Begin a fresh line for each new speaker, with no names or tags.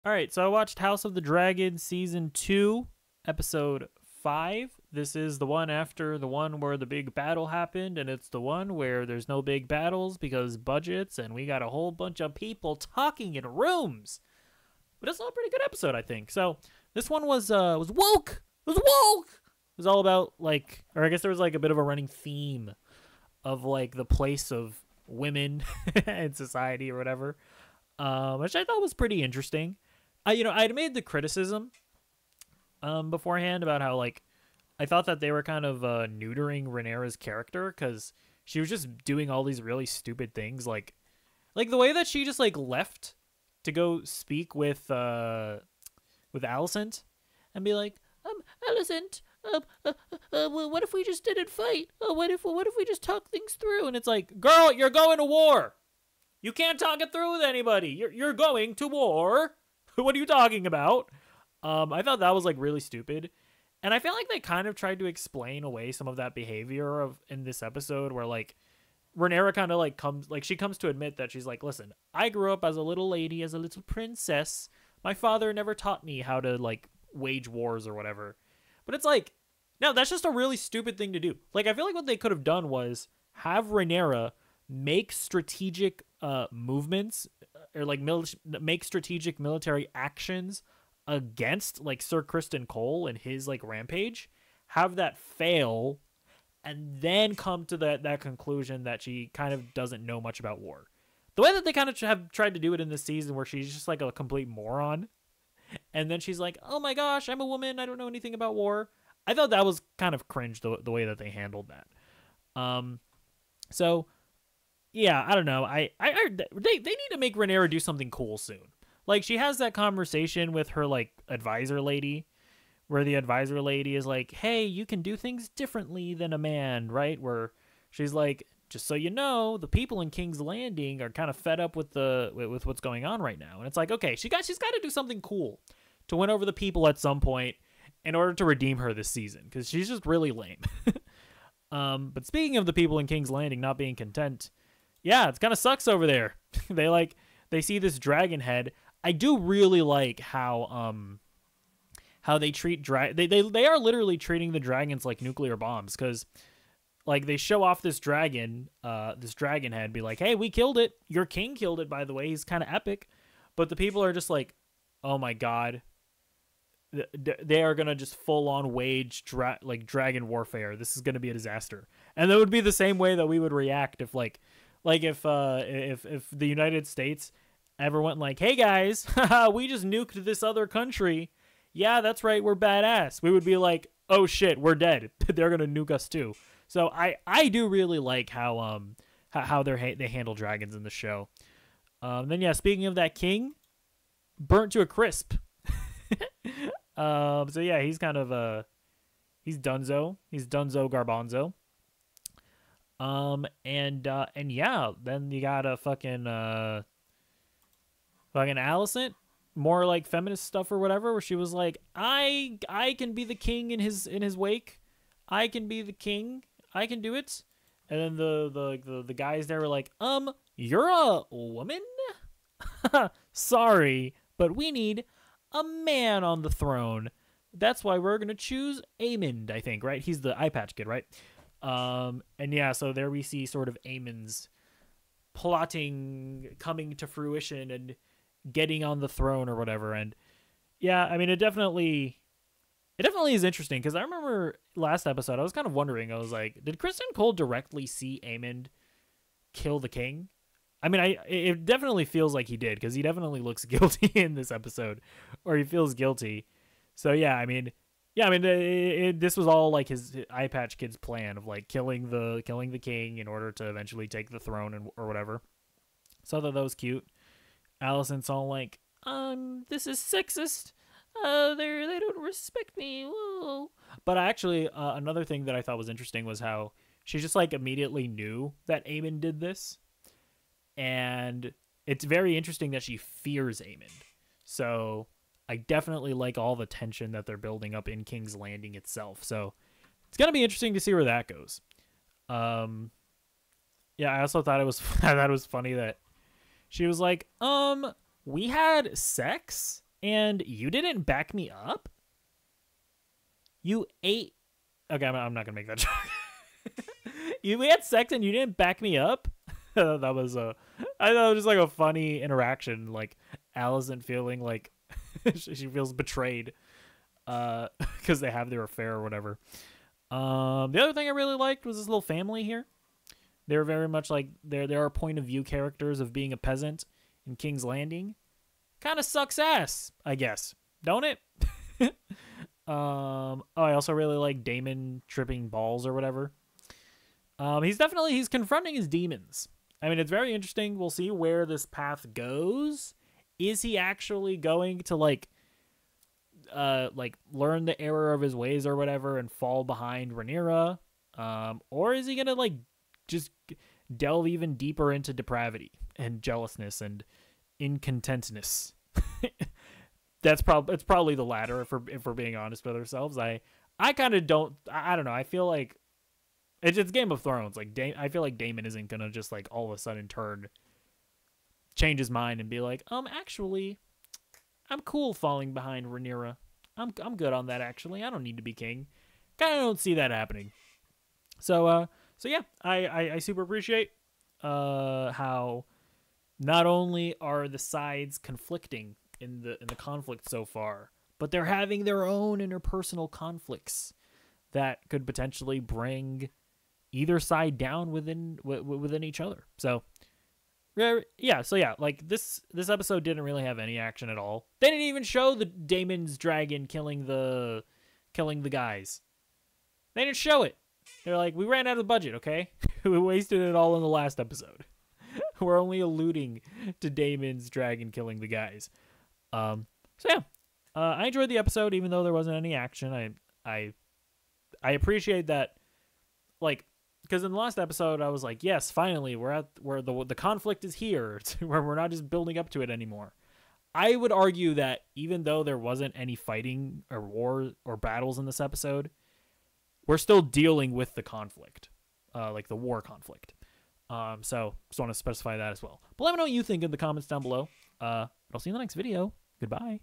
All right, so I watched House of the Dragon season 2, episode 5. This is the one after the one where the big battle happened, and it's the one where there's no big battles because budgets, and we got a whole bunch of people talking in rooms. But it's still a pretty good episode, I think. So this one was woke. It was woke. It was all about like, or I guess there was like a bit of a running theme of like the place of women in society or whatever, which I thought was pretty interesting. I'd made the criticism beforehand about how like I thought that they were kind of neutering Rhaenyra's character because she was just doing all these really stupid things, like the way that she just like left to go speak with Alicent and be like, Alicent, what if we just didn't fight? What if we just talk things through? And it's like, girl, you're going to war. You can't talk it through with anybody. You're going to war. What are you talking about? I thought that was like really stupid. And I feel like they kind of tried to explain away some of that behavior in this episode where like Rhaenyra kind of like she comes to admit that she's like, listen, I grew up as a little lady, as a little princess. My father never taught me how to like wage wars or whatever. But it's like, no, that's just a really stupid thing to do. Like, I feel like what they could have done was have Rhaenyra make strategic movements or like make strategic military actions against like Sir Criston Cole and his like rampage, have that fail, and then come to that conclusion that she kind of doesn't know much about war. The way that they kind of have tried to do it in this season where she's just like a complete moron, and then she's like, oh my gosh, I'm a woman, I don't know anything about war. I thought that was kind of cringe the way that they handled that. So yeah, I don't know. They need to make Rhaenyra do something cool soon. Like, she has that conversation with her like advisor lady, where the advisor lady is like, "Hey, you can do things differently than a man, right?" Where she's like, "Just so you know, the people in King's Landing are kind of fed up with with what's going on right now." And it's like, okay, she's got to do something cool to win over the people at some point in order to redeem her this season, because she's just really lame. But speaking of the people in King's Landing not being content, yeah, it kind of sucks over there. They see this dragon head. I do really like how they treat they are literally treating the dragons like nuclear bombs, because like they show off this dragon head, be like, hey, we killed it. Your king killed it, by the way. He's kind of epic. But the people are just like, oh my god, they are gonna just full on wage dragon warfare. This is gonna be a disaster. And that would be the same way that we would react if if the United States ever went like, hey guys, we just nuked this other country. Yeah, that's right, we're badass. We would be like, oh shit, we're dead. They're gonna nuke us too. So I do really like how they handle dragons in the show. Then yeah, speaking of that king, burnt to a crisp. So yeah, he's kind of he's dunzo. He's dunzo garbanzo. And yeah, then you got a fucking Alicent, more like feminist stuff or whatever, where she was like, I can be the king in his wake. I can be the king. I can do it. And then the guys there were like, you're a woman? Sorry, but we need a man on the throne. That's why we're gonna choose Aemond, I think, right? He's the eye patch kid, right? And yeah, so there we see sort of Aemond's plotting coming to fruition and getting on the throne or whatever. And yeah, I mean, it definitely is interesting, because I remember last episode I was kind of wondering, I was like, did Criston Cole directly see Aemond kill the king? I mean, it definitely feels like he did, because he definitely looks guilty in this episode, or he feels guilty. So yeah, I mean, this was all like his eye patch kid's plan of like killing the king in order to eventually take the throne or whatever. So I thought that was cute. Alicent's all like, this is sexist. They don't respect me. Whoa. But actually, another thing that I thought was interesting was how she just like immediately knew that Aemond did this, and it's very interesting that she fears Aemond. So I definitely like all the tension that they're building up in King's Landing itself. So it's gonna be interesting to see where that goes. Yeah, I also thought it was funny that she was like, we had sex And you didn't back me up? You ate... Okay, I'm not going to make that joke. We had sex and you didn't back me up? That was I thought it was just like a funny interaction. Like, Allison feeling like she feels betrayed because they have their affair or whatever. The other thing I really liked was this little family here. They're very much like, there are point of view characters of being a peasant in King's Landing. Kind of sucks ass, I guess. Don't it? I also really like Damon tripping balls or whatever. He's confronting his demons. I mean, it's very interesting. We'll see where this path goes. Is he actually going to like learn the error of his ways or whatever and fall behind Rhaenyra? Or is he gonna like just delve even deeper into depravity and jealousness and incontentness? It's probably the latter if we're being honest with ourselves. I kind of don't know. I feel like it's Game of Thrones. Like I feel like Daemon isn't gonna just like all of a sudden change his mind and be like, actually, I'm cool falling behind Rhaenyra. I'm good on that actually. I don't need to be king. Kind of don't see that happening. So yeah, I super appreciate how not only are the sides conflicting in the conflict so far, but they're having their own interpersonal conflicts that could potentially bring either side down within each other. So yeah, like this episode didn't really have any action at all. They didn't even show the Daemon's dragon killing the guys. They didn't show it. They're like, we ran out of budget, okay? We wasted it all in the last episode. We're only alluding to Daemon's dragon killing the guys. So yeah, I enjoyed the episode, even though there wasn't any action. I appreciate that, like, because in the last episode I was like, yes, finally we're at where the conflict is here, where we're not just building up to it anymore. I would argue that even though there wasn't any fighting or war or battles in this episode, we're still dealing with the conflict, like the war conflict. So just want to specify that as well. But let me know what you think in the comments down below. I'll see you in the next video. Goodbye.